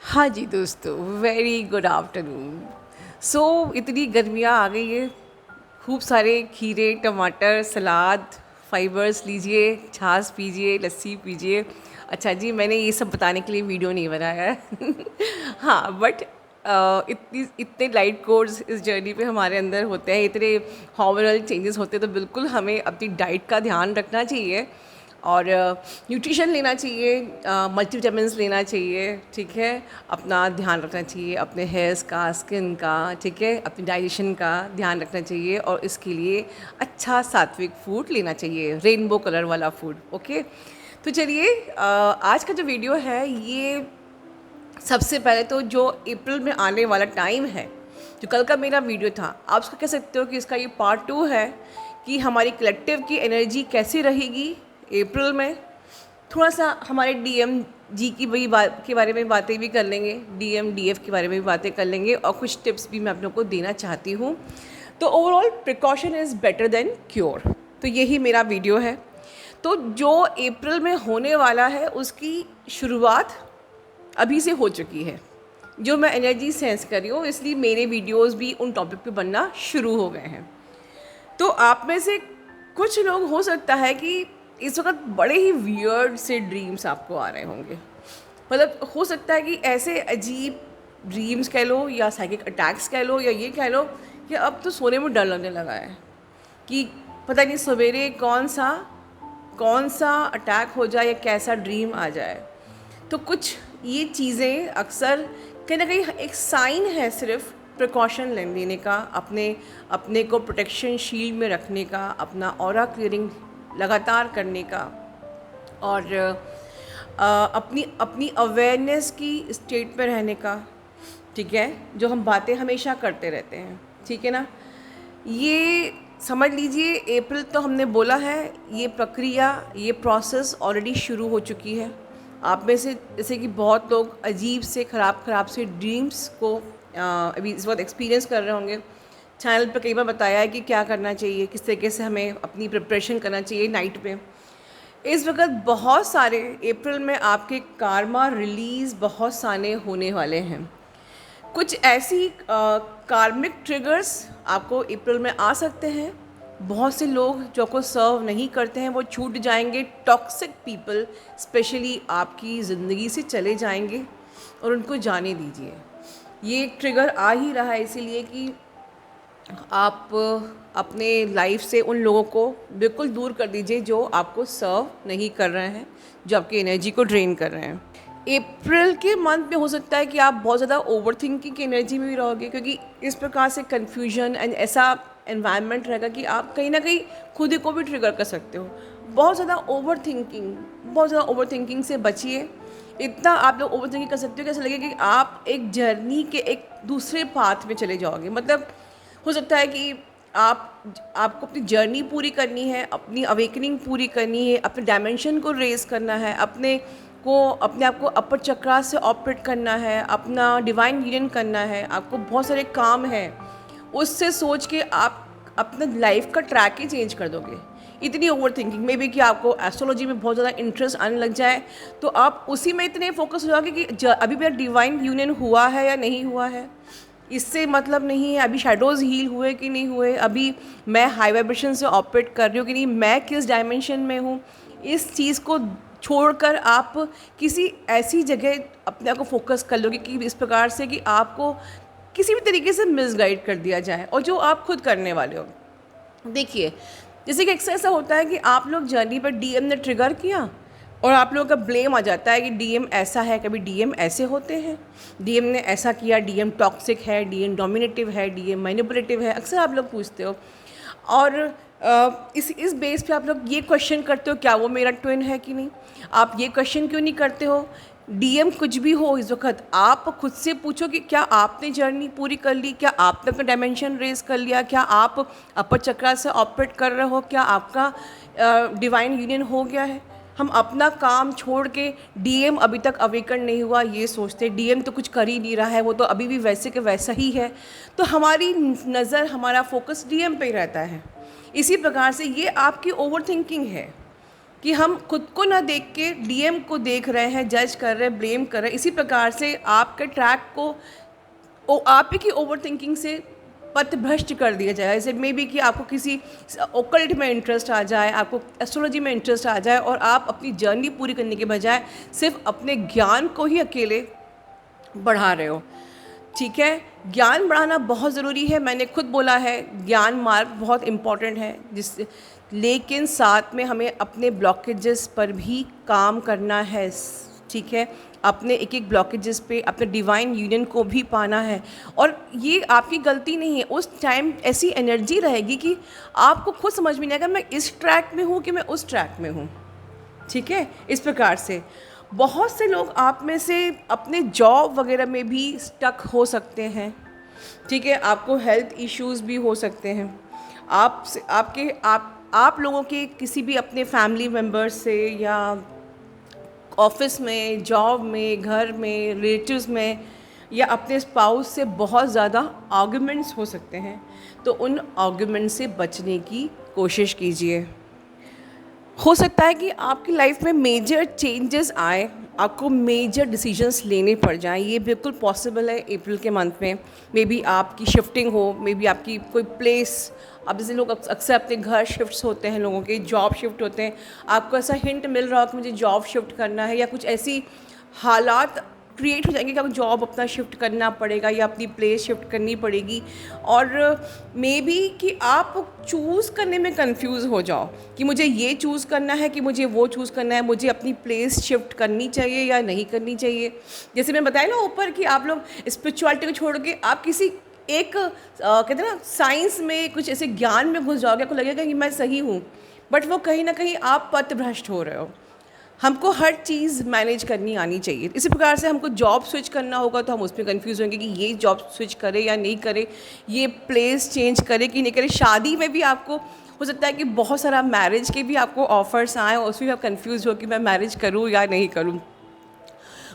हाँ जी दोस्तों, very good afternoon. इतनी गर्मियाँ आ गई है, खूब सारे खीरे, टमाटर, सलाद, फाइबर्स लीजिए, छाछ पीजिए, लस्सी पीजिए। अच्छा जी, मैंने ये सब बताने के लिए वीडियो नहीं बनाया है। हाँ, बट इतनी इतने लाइट कोर्स इस जर्नी पे हमारे अंदर होते हैं, इतने हार्मोनल चेंजेस होते हैं, तो बिल्कुल हमें अपनी डाइट का ध्यान रखना चाहिए और न्यूट्रिशन लेना चाहिए, मल्टीविटामिन्स लेना चाहिए, ठीक है। अपना ध्यान रखना चाहिए, अपने हेयर्स का, स्किन का, ठीक है, अपनी डाइजेशन का ध्यान रखना चाहिए और इसके लिए अच्छा सात्विक फूड लेना चाहिए, रेनबो कलर वाला फूड। ओके, तो चलिए आज का जो वीडियो है ये सबसे पहले तो जो अप्रैल में आने वाला टाइम है, जो कल का मेरा वीडियो था, आप उसको कह सकते हो कि इसका ये पार्ट 2 है कि हमारी कलेक्टिव की एनर्जी कैसी रहेगी अप्रैल में। थोड़ा सा हमारे डीएम जी की वही बात के बारे में बातें भी कर लेंगे, डीएम डीएफ के बारे में भी बातें कर लेंगे और कुछ टिप्स भी मैं आप लोगों को देना चाहती हूँ। तो overall precaution is better than cure, तो यही मेरा वीडियो है। तो जो अप्रैल में होने वाला है उसकी शुरुआत अभी से हो चुकी है, जो मैं एनर्जी सेंस कर रही हूँ, इसलिए मेरे वीडियोस भी उन टॉपिक पे बनना शुरू हो गए हैं। तो आप में से कुछ लोग हो सकता है कि इस वक्त बड़े ही वियर्ड से ड्रीम्स आपको आ रहे होंगे। मतलब हो सकता है कि ऐसे अजीब ड्रीम्स कह लो या साइकिक अटैक्स कह लो या ये कह लो कि अब तो सोने में डर लगने लगा है कि पता नहीं सवेरे कौन सा अटैक हो जाए या कैसा ड्रीम आ जाए। तो कुछ ये चीज़ें अक्सर कहीं ना कहीं एक साइन है सिर्फ प्रिकॉशन लेने का, अपने को प्रोटेक्शन शील्ड में रखने का, अपना ऑरा क्लियरिंग लगातार करने का और अपनी अपनी अवेयरनेस की स्टेट में रहने का, ठीक है, जो हम बातें हमेशा करते रहते हैं, ठीक है ना। ये समझ लीजिए अप्रैल तो हमने बोला है, ये प्रक्रिया, ये प्रोसेस ऑलरेडी शुरू हो चुकी है। आप में से जैसे कि बहुत लोग अजीब से ख़राब से ड्रीम्स को अभी इस वक्त एक्सपीरियंस कर रहे होंगे। चैनल पर कई बार बताया है कि क्या करना चाहिए, किस तरीके से हमें अपनी प्रिपरेशन करना चाहिए नाइट में। इस वक्त बहुत सारे अप्रैल में आपके कारमा रिलीज़ बहुत सारे होने वाले हैं। कुछ ऐसी कार्मिक ट्रिगर्स आपको अप्रैल में आ सकते हैं। बहुत से लोग जो को सर्व नहीं करते हैं वो छूट जाएंगे, टॉक्सिक पीपल स्पेशली आपकी ज़िंदगी से चले जाएंगे और उनको जाने दीजिए। ये ट्रिगर आ ही रहा है इसीलिए कि आप अपने लाइफ से उन लोगों को बिल्कुल दूर कर दीजिए जो आपको सर्व नहीं कर रहे हैं, जो आपकी एनर्जी को ड्रेन कर रहे हैं। अप्रैल के मंथ में हो सकता है कि आप बहुत ज़्यादा ओवर थिंकिंग की एनर्जी में भी रहोगे, क्योंकि इस प्रकार से कन्फ्यूजन एंड ऐसा एनवायरनमेंट रहेगा कि आप कहीं ना कहीं खुद ही को भी ट्रिगर कर सकते हो। बहुत ज़्यादा ओवर थिंकिंग से बचिए। इतना आप लोग ओवर थिंकिंग कर सकते हो कि ऐसा लगे कि आप एक जर्नी के एक दूसरे पाथ में चले जाओगे। मतलब हो सकता है कि आपको अपनी जर्नी पूरी करनी है, अपनी अवेकनिंग पूरी करनी है, अपने डायमेंशन को रेज करना है, अपने आप को अपर चक्रा से ऑपरेट करना है, अपना डिवाइन यूनियन करना है, आपको बहुत सारे काम हैं। उससे सोच के आप अपने लाइफ का ट्रैक ही चेंज कर दोगे। इतनी ओवर थिंकिंग में भी कि आपको एस्ट्रोलॉजी में बहुत ज़्यादा इंटरेस्ट आने लग जाए तो आप उसी में इतने फोकस हो जाओगे कि अभी मेरा डिवाइन यूनियन हुआ है या नहीं हुआ है, इससे मतलब नहीं है। अभी शेडोज़ हील हुए कि नहीं हुए, अभी मैं हाई वाइब्रेशन से ऑपरेट कर रही हूँ कि नहीं, मैं किस डायमेंशन में हूँ। इस चीज़ को छोड़कर आप किसी ऐसी जगह अपने आप को फोकस कर लोगे कि इस प्रकार से कि आपको किसी भी तरीके से मिसगाइड कर दिया जाए और जो आप खुद करने वाले हो। देखिए, जैसे कि अक्सर ऐसा होता है कि आप लोग जर्नी पर डीएम ने ट्रिगर किया और आप लोगों का ब्लेम आ जाता है कि डीएम ऐसा है, कभी डीएम ऐसे होते हैं, डीएम ने ऐसा किया, डीएम टॉक्सिक है, डीएम डोमिनेटिव है, डीएम मैनिपुलेटिव है, अक्सर आप लोग पूछते हो। और इस बेस पे आप लोग ये क्वेश्चन करते हो क्या वो मेरा ट्विन है कि नहीं। आप ये क्वेश्चन क्यों नहीं करते हो, डीएम कुछ भी हो इस वक्त आप खुद से पूछो कि क्या आपने जर्नी पूरी कर ली, क्या आपने अपना डायमेंशन रेज कर लिया, क्या आप अपर चक्रा से ऑपरेट कर रहे हो, क्या आपका डिवाइन यूनियन हो गया है। हम अपना काम छोड़ के डीएम अभी तक अवेकन नहीं हुआ ये सोचते, डीएम तो कुछ कर ही नहीं रहा है, वो तो अभी भी वैसे के वैसा ही है। तो हमारी नज़र, हमारा फोकस डीएम पे ही रहता है। इसी प्रकार से ये आपकी ओवर थिंकिंग है। कि हम खुद को ना देख के डीएम को देख रहे हैं, जज कर रहे हैं, ब्लेम कर रहे हैं। इसी प्रकार से आपके ट्रैक को आप ही की ओवर थिंकिंग से पथभ्रष्ट कर दिया जाए। जैसे मे बी कि आपको किसी ओकल्ट में इंटरेस्ट आ जाए, आपको एस्ट्रोलॉजी में इंटरेस्ट आ जाए और आप अपनी जर्नी पूरी करने के बजाय सिर्फ अपने ज्ञान को ही अकेले बढ़ा रहे हो। ठीक है, ज्ञान बढ़ाना बहुत ज़रूरी है, मैंने खुद बोला है ज्ञान मार्ग बहुत इम्पॉर्टेंट है, जिससे लेकिन साथ में हमें अपने ब्लॉकेजेस पर भी काम करना है। ठीक है, अपने एक एक ब्लॉकेजेस पे अपने डिवाइन यूनियन को भी पाना है। और ये आपकी गलती नहीं है, उस टाइम ऐसी एनर्जी रहेगी कि आपको खुद समझ में नहीं आएगा मैं इस ट्रैक में हूँ कि मैं उस ट्रैक में हूँ। ठीक है, इस प्रकार से बहुत से लोग आप में से अपने जॉब वगैरह में भी स्टक हो सकते हैं। ठीक है, आपको हेल्थ इश्यूज़ भी हो सकते हैं, आप लोगों के किसी भी अपने फैमिली मेम्बर्स से या ऑफिस में, जॉब में, घर में, रिलेटिव्स में या अपने स्पाउस से बहुत ज़्यादा आर्ग्यूमेंट्स हो सकते हैं। तो उन आर्ग्यूमेंट से बचने की कोशिश कीजिए। हो सकता है कि आपकी लाइफ में मेजर चेंजेस आए, आपको मेजर डिसीजंस लेने पड़ जाएं। ये बिल्कुल पॉसिबल है अप्रैल के मंथ में। मे बी आपकी शिफ्टिंग हो, मे बी आपकी कोई प्लेस, अब जैसे लोग अक्सर अपने घर शिफ्ट्स होते हैं, लोगों के जॉब शिफ्ट होते हैं, आपको ऐसा हिंट मिल रहा हो कि मुझे जॉब शिफ्ट करना है, या कुछ ऐसी हालात क्रिएट हो जाएंगे कि आपको जॉब अपना शिफ्ट करना पड़ेगा या अपनी प्लेस शिफ्ट करनी पड़ेगी। और मे बी कि आप चूज़ करने में कंफ्यूज हो जाओ कि मुझे ये चूज़ करना है कि मुझे वो चूज़ करना है, मुझे अपनी प्लेस शिफ्ट करनी चाहिए या नहीं करनी चाहिए। जैसे मैं बताया ना ऊपर कि आप लोग स्पिरिचुअलिटी को छोड़ के आप किसी एक कहते हैं ना साइंस में, कुछ ऐसे ज्ञान में घुस जाओगे, आपको लगेगा कि मैं सही हूँ, बट वो कहीं ना कहीं आप पथभ्रष्ट हो रहे हो। हमको हर चीज़ मैनेज करनी आनी चाहिए। इसी प्रकार से हमको जॉब स्विच करना होगा तो हम उसमें कंफ्यूज होंगे कि ये जॉब स्विच करे या नहीं करे, ये प्लेस चेंज करे कि नहीं करे। शादी में भी आपको हो सकता है कि बहुत सारा मैरिज के भी आपको ऑफर्स आए और उसमें भी आप कंफ्यूज हो कि मैं मैरिज करूँ या नहीं करूँ।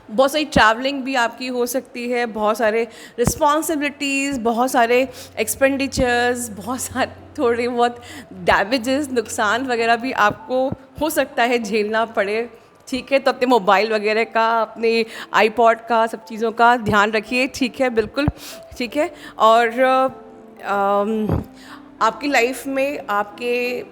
बहुत सारी ट्रैवलिंग भी आपकी हो सकती है, बहुत सारे रिस्पॉन्सिबिलिटीज़, बहुत सारे एक्सपेंडिचर्स, बहुत सारे थोड़े बहुत डैमेजेस, नुकसान वगैरह भी आपको हो सकता है झेलना पड़े। ठीक है, तो अपने मोबाइल वगैरह का, अपने आईपॉड का, सब चीज़ों का ध्यान रखिए। ठीक है, बिल्कुल ठीक है। और आपकी लाइफ में आपके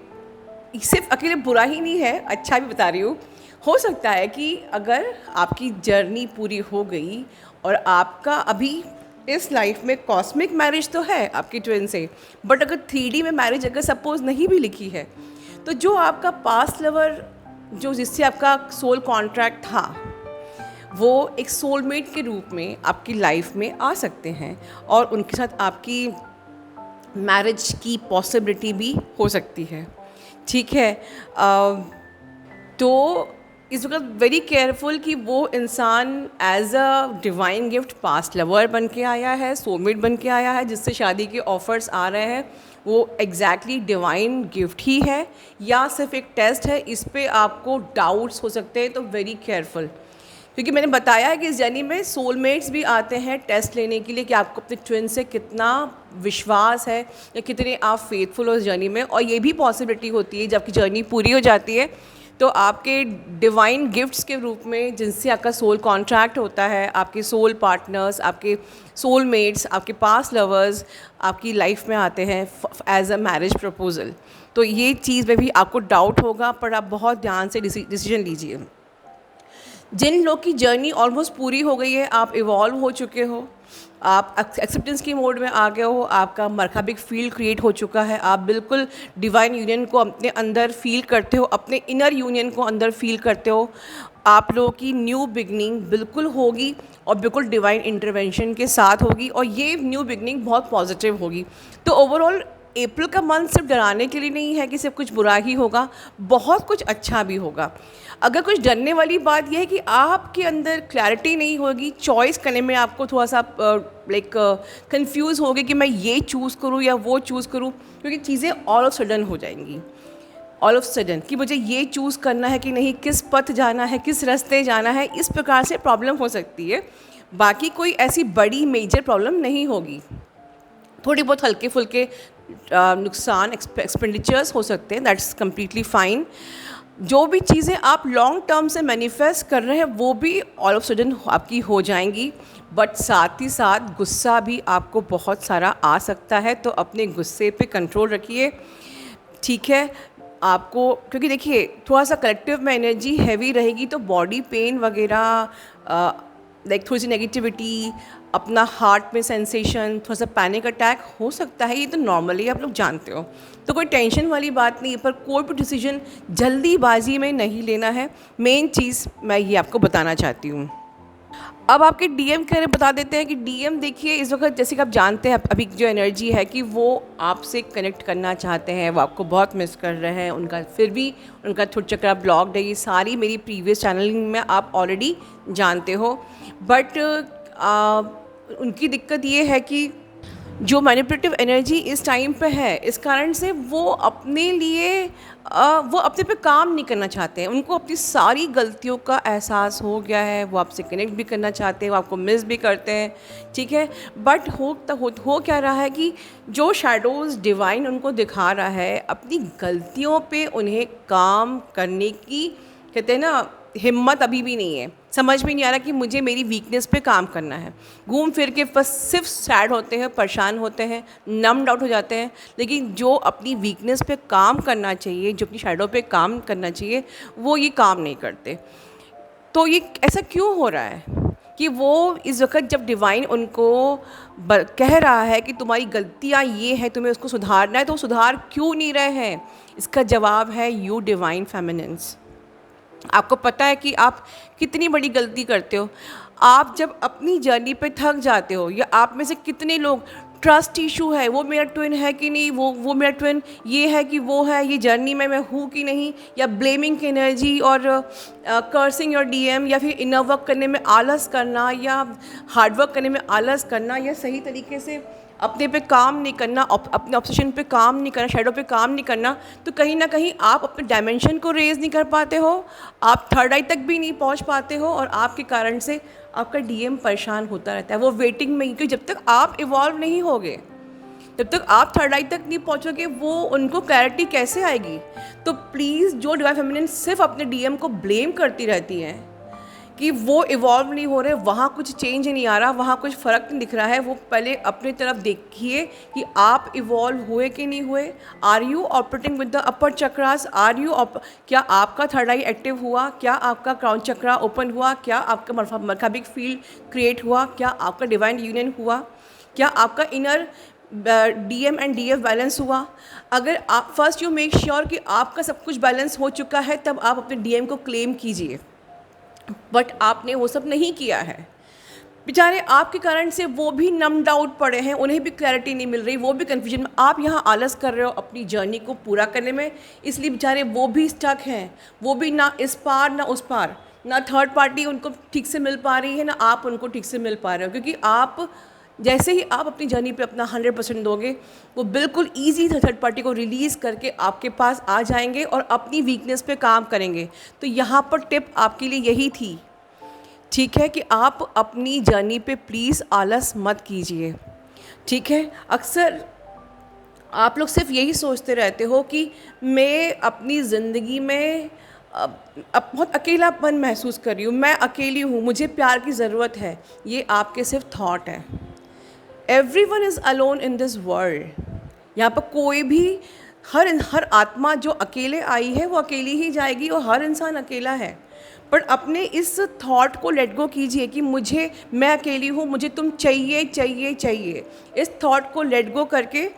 सिर्फ अकेले बुरा ही नहीं है, अच्छा भी बता रही हूँ। हो सकता है कि अगर आपकी जर्नी पूरी हो गई और आपका अभी इस लाइफ में कॉस्मिक मैरिज तो है आपकी ट्विन से, बट अगर 3D में मैरिज अगर सपोज नहीं भी लिखी है, तो जो आपका पास्ट लवर, जो जिससे आपका सोल कॉन्ट्रैक्ट था, वो एक सोलमेट के रूप में आपकी लाइफ में आ सकते हैं और उनके साथ आपकी मैरिज की पॉसिबिलिटी भी हो सकती है। ठीक है, तो इस वक्त वेरी केयरफुल कि वो इंसान as a divine gift past lover बन के आया है, सोलमेट बन के आया है, जिससे शादी के ऑफर्स आ रहे हैं, वो एग्जैक्टली डिवाइन गिफ्ट ही है या सिर्फ एक टेस्ट है। इस पे आपको डाउट्स हो सकते हैं, तो वेरी केयरफुल, क्योंकि मैंने बताया है कि इस जर्नी में सोलमेट्स भी आते हैं टेस्ट लेने के लिए कि आपको अपने ट्विन से कितना विश्वास है या कितने आप फेथफुल हो इस जर्नी में। और ये भी पॉसिबिलिटी होती है जब आपकी जर्नी पूरी हो जाती है तो आपके डिवाइन गिफ्ट्स के रूप में, जिनसे आपका सोल कॉन्ट्रैक्ट होता है, आपके सोल पार्टनर्स, आपके सोलमेट्स, आपके पास्ट लवर्स आपकी लाइफ में आते हैं एज अ मैरिज प्रपोजल। तो ये चीज़ में भी आपको डाउट होगा, पर आप बहुत ध्यान से डिसीजन लीजिए। जिन लोग की जर्नी ऑलमोस्ट पूरी हो गई है, आप इवॉल्व हो चुके हो, आप एक्सेप्टेंस की मोड में आ गए हो, आपका मरकाबिक फील्ड क्रिएट हो चुका है, आप बिल्कुल डिवाइन यूनियन को अपने अंदर फील करते हो, अपने इनर यूनियन को अंदर फील करते हो, आप लोगों की न्यू बिगनिंग बिल्कुल होगी और बिल्कुल डिवाइन इंटरवेंशन के साथ होगी और ये न्यू बिगनिंग बहुत पॉजिटिव होगी। तो ओवरऑल अप्रैल का मंथ सिर्फ डराने के लिए नहीं है कि सिर्फ कुछ बुरा ही होगा, बहुत कुछ अच्छा भी होगा। अगर कुछ डरने वाली बात यह है कि आपके अंदर क्लैरिटी नहीं होगी, चॉइस करने में आपको थोड़ा सा लाइक कंफ्यूज होगे कि मैं ये चूज़ करूँ या वो चूज़ करूँ, क्योंकि चीज़ें ऑल ऑफ सडन हो जाएंगी, ऑल ऑफ सडन कि मुझे ये चूज़ करना है कि नहीं, किस पथ जाना है, किस रास्ते जाना है, इस प्रकार से प्रॉब्लम हो सकती है। बाकी कोई ऐसी बड़ी मेजर प्रॉब्लम नहीं होगी, थोड़ी बहुत हल्के फुल्के नुकसान, एक्सपेंडिचर्स हो सकते हैं, दैट्स कम्प्लीटली फाइन। जो भी चीज़ें आप लॉन्ग टर्म से मैनिफेस्ट कर रहे हैं वो भी ऑल ऑफ सडन आपकी हो जाएंगी, बट साथ ही साथ गुस्सा भी आपको बहुत सारा आ सकता है, तो अपने गुस्से पे कंट्रोल रखिए, ठीक है। आपको क्योंकि देखिए थोड़ा सा कलेक्टिव में एनर्जी हैवी रहेगी तो बॉडी पेन वगैरह, लाइक थोड़ी सी नेगेटिविटी, अपना हार्ट में सेंसेशन, थोड़ा सा पैनिक अटैक हो सकता है, ये तो नॉर्मली आप लोग जानते हो, तो कोई टेंशन वाली बात नहीं है। पर कोई भी डिसीजन जल्दीबाजी में नहीं लेना है, मेन चीज़ मैं ये आपको बताना चाहती हूँ। अब आपके डीएम के बारे में बता देते हैं कि डीएम देखिए इस वक्त जैसे कि आप जानते हैं अभी जो एनर्जी है कि वो आपसे कनेक्ट करना चाहते हैं, वो आपको बहुत मिस कर रहे हैं, उनका फिर भी उनका थ्रोट चक्र ब्लॉक्ड है। ये सारी मेरी प्रीवियस चैनलिंग में आप ऑलरेडी जानते हो, बट उनकी दिक्कत ये है कि जो मैनिपुलेटिव एनर्जी इस टाइम पे है, इस कारण से वो अपने लिए वो अपने पे काम नहीं करना चाहते हैं, उनको अपनी सारी गलतियों का एहसास हो गया है, वो आपसे कनेक्ट भी करना चाहते हैं, वो आपको मिस भी करते हैं, ठीक है। बट हो क्या रहा है कि जो शैडोज़ डिवाइन उनको दिखा रहा है, अपनी गलतियों पे उन्हें काम करने की, कहते हैं ना, हिम्मत अभी भी नहीं है। समझ में नहीं आ रहा कि मुझे मेरी वीकनेस पे काम करना है। घूम फिर के बस सिर्फ सैड होते हैं, परेशान होते हैं, नम्ड आउट हो जाते हैं, लेकिन जो अपनी वीकनेस पे काम करना चाहिए, जो अपनी शैडो पे काम करना चाहिए, वो ये काम नहीं करते। तो ये ऐसा क्यों हो रहा है कि वो इस वक्त जब डिवाइन उनको कह रहा है कि तुम्हारी गलतियाँ ये है, तुम्हें उसको सुधारना है, तो वो सुधार क्यों नहीं रहे हैं? इसका जवाब है यू डिवाइन फेमिनिन्स। आपको पता है कि आप कितनी बड़ी गलती करते हो। आप जब अपनी जर्नी पे थक जाते हो, या आप में से कितने लोग ट्रस्ट इशू है, वो मेरा ट्विन है कि नहीं, वो मेरा ट्विन ये है कि वो है, ये जर्नी में मैं हूँ कि नहीं, या ब्लेमिंग की एनर्जी और कर्सिंग योर डीएम, या फिर इनर वर्क करने में आलस करना, या हार्ड वर्क करने में आलस करना, या सही तरीके से अपने पे काम नहीं करना, अपने ऑब्सेशन पे काम नहीं करना, शैडो पे काम नहीं करना, तो कहीं ना कहीं आप अपने डायमेंशन को रेज नहीं कर पाते हो, आप थर्ड आई तक भी नहीं पहुंच पाते हो, और आपके कारण से आपका डीएम परेशान होता रहता है। वो वेटिंग में, क्योंकि जब तक आप इवॉल्व नहीं होगे, जब तक आप थर्ड आई तक नहीं पहुंचोगे, वो उनको क्लैरिटी कैसे आएगी? तो प्लीज़, जो डिवाइन फेमिनिन सिर्फ अपने डीएम को ब्लेम करती रहती हैं कि वो इवॉल्व नहीं हो रहे, वहाँ कुछ चेंज नहीं आ रहा, वहाँ कुछ फ़र्क नहीं दिख रहा है, वो पहले अपनी तरफ देखिए कि आप इवॉल्व हुए कि नहीं हुए। Are you operating with the upper chakras? क्या आपका थर्ड आई एक्टिव हुआ? क्या आपका क्राउन चक्रा ओपन हुआ? क्या आपका मरकाबिक फील्ड क्रिएट हुआ? क्या आपका डिवाइन यूनियन हुआ? क्या आपका inner DM and DF balance हुआ? अगर आप फर्स्ट यू मेक श्योर कि आपका सब कुछ बैलेंस हो चुका है, तब आप अपने डीएम को क्लेम कीजिए। बट आपने वो सब नहीं किया है। बेचारे आपके कारण से वो भी नम्ड आउट पड़े हैं, उन्हें भी क्लैरिटी नहीं मिल रही, वो भी कन्फ्यूजन में। आप यहाँ आलस कर रहे हो अपनी जर्नी को पूरा करने में, इसलिए बेचारे वो भी स्टक हैं, वो भी ना इस पार ना उस पार, ना थर्ड पार्टी उनको ठीक से मिल पा रही है, ना आप उनको ठीक से मिल पा रहे हो। क्योंकि आप जैसे ही आप अपनी जर्नी पे अपना 100% दोगे, वो बिल्कुल ईजी थर्ड पार्टी को रिलीज़ करके आपके पास आ जाएंगे और अपनी वीकनेस पे काम करेंगे। तो यहाँ पर टिप आपके लिए यही थी, ठीक है, कि आप अपनी जर्नी पे प्लीज़ आलस मत कीजिए, ठीक है। अक्सर आप लोग सिर्फ यही सोचते रहते हो कि मैं अपनी ज़िंदगी में अब बहुत अकेलापन महसूस कर रही हूँ, मैं अकेली हूँ, मुझे प्यार की ज़रूरत है। ये आपके सिर्फ थॉट है। Everyone is alone in this world. यहाँ पर कोई भी, हर आत्मा जो अकेले आई है वो अकेली ही जाएगी, और हर इंसान अकेला है। पर अपने इस थॉट को लेट गो कीजिए कि मैं अकेली हूँ, मुझे तुम चाहिए चाहिए चाहिए। इस थॉट को लेट गो करके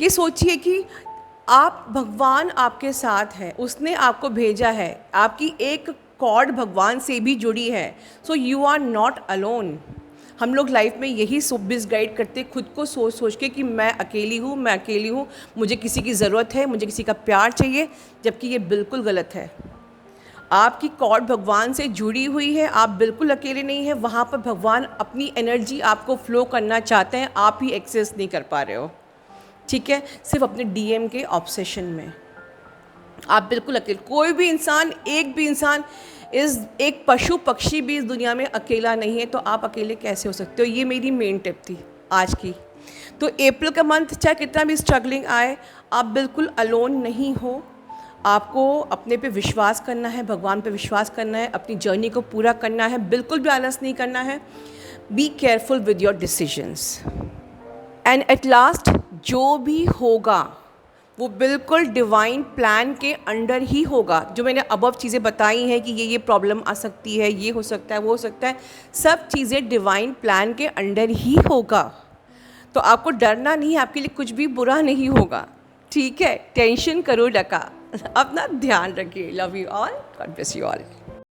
ये सोचिए कि भगवान आपके साथ है, उसने आपको भेजा है, आपकी एक कॉर्ड भगवान से भी जुड़ी है। So you are not alone. हम लोग लाइफ में यही मिसगाइड करते खुद को सोच के कि मैं अकेली हूँ, मुझे किसी की ज़रूरत है, मुझे किसी का प्यार चाहिए, जबकि ये बिल्कुल गलत है। आपकी कॉर्ड भगवान से जुड़ी हुई है, आप बिल्कुल अकेले नहीं हैं। वहाँ पर भगवान अपनी एनर्जी आपको फ्लो करना चाहते हैं, आप ही एक्सेस नहीं कर पा रहे हो, ठीक है, सिर्फ अपने डीएम के ऑब्सेशन में। आप बिल्कुल अकेले, कोई भी इंसान, एक भी इंसान, एक पशु पक्षी भी इस दुनिया में अकेला नहीं है। तो आप अकेले कैसे हो सकते हो? ये मेरी मेन टिप थी आज की। तो अप्रैल का मंथ चाहे कितना भी स्ट्रगलिंग आए, आप बिल्कुल अलोन नहीं हो। आपको अपने पे विश्वास करना है, भगवान पे विश्वास करना है, अपनी जर्नी को पूरा करना है, बिल्कुल भी आलस नहीं करना है। Be careful with your decisions and at last जो भी होगा वो बिल्कुल डिवाइन प्लान के अंडर ही होगा। जो मैंने अबव चीज़ें बताई हैं कि ये प्रॉब्लम आ सकती है, ये हो सकता है, वो हो सकता है, सब चीज़ें डिवाइन प्लान के अंडर ही होगा। तो आपको डरना नहीं, आपके लिए कुछ भी बुरा नहीं होगा, ठीक है। टेंशन करो लका, अपना ध्यान रखिए। Love you all, God bless you all.